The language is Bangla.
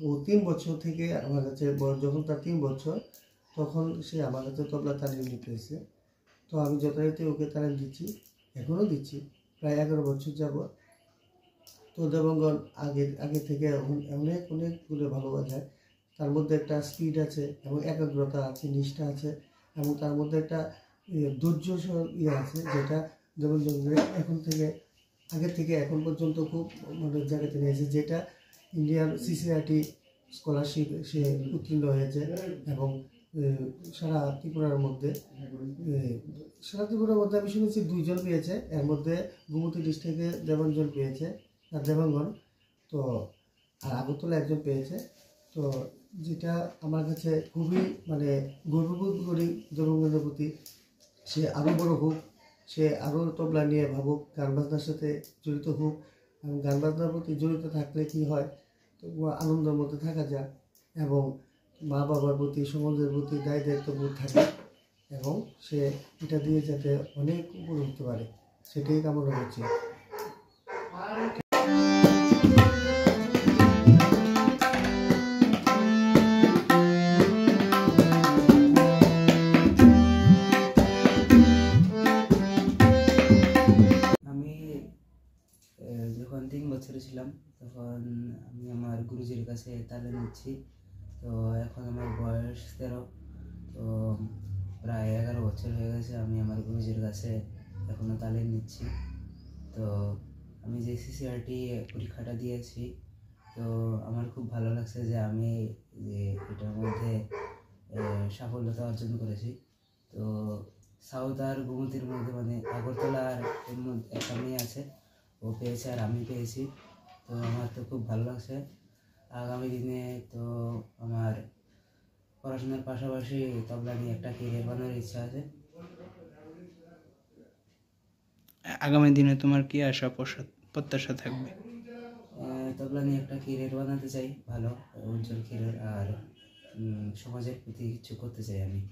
ও 3 বছর থেকে আমার কাছে যখন তার 3 বছর তখন সে আমার কাছে তবলা তালিম নিতেছে। তো আমি যথারীতি ওকে তালিম দিচ্ছি, এখনও দিচ্ছি প্রায় 11 বছর যাবত। তো দেবঙ্গন আগে থেকে অনেকগুলো ভালো বাজায়। তার মধ্যে একটা স্পিড আছে এবং একাগ্রতা আছে, নিষ্ঠা আছে এবং তার মধ্যে একটা ধৈর্য আছে, যেটা দেবঙ্গন আগে থেকে এখন পর্যন্ত খুব অনেক জায়গাতে নিয়েছে, যেটা ইন্ডিয়ান সিসিআরটি স্কলারশিপ সে উত্তীর্ণ হয়েছে। এবং সারা ত্রিপুরার মধ্যে আমি শুনেছি 2 জন পেয়েছে, এর মধ্যে গোমতী ডিস্ট্রিক্টে দেবাঞ্জন পেয়েছে আর দেবাঙ্গন, তো আর আগরতলা একজন পেয়েছে। তো যেটা আমার কাছে খুবই গর্ববোধ করি দেবাঙ্গনের প্রতি। সে আরও বড় হোক, সে আরও তবলা নিয়ে ভাবুক, গান বাজনার সাথে জড়িত হোক। এবং গান বাজনার প্রতি জড়িত থাকলে কি হয়, তো আনন্দের মধ্যে থাকা যায় এবং মা বাবার প্রতি, সমাজের প্রতি দায়িত্ববোধ থাকে এবং সে এটা দিয়ে যাতে অনেক উপরে উঠতে পারে, সেটাই কামনা করছি। যখন 3 বছর ছিলাম তখন আমি আমার গুরুজির কাছে তালিম নিচ্ছি। তো এখন আমার বয়স 13, তো প্রায় 11 বছর হয়ে গেছে আমি আমার গুরুজির কাছে এখনও তালিম নিচ্ছি। তো আমি যে সিসিআরটি পরীক্ষাটা দিয়েছি, তো আমার খুব ভালো লাগছে যে আমি এটার মধ্যে সাফল্যতা অর্জন করেছি। তো সাউথ আর গোমতীর মধ্যে আগরতলার একটা মেয়ে আছে, ও পেয়েছে আর আমি পেয়েছি। তো আমার তো খুব ভালো লাগছে। আগামী দিনে তো আমার পড়াশোনার পাশাপাশি তবলা নিয়ে একটা ক্যারিয়ার বানানোর ইচ্ছা আছে। আগামী দিনে তোমার কি আশা প্রত্যাশা থাকবে? তবলা নিয়ে একটা ক্যারিয়ার বানাতে চাই, ভালো উজ্জ্বল ক্যারিয়ার, আর সমাজের প্রতি কিছু করতে চাই আমি।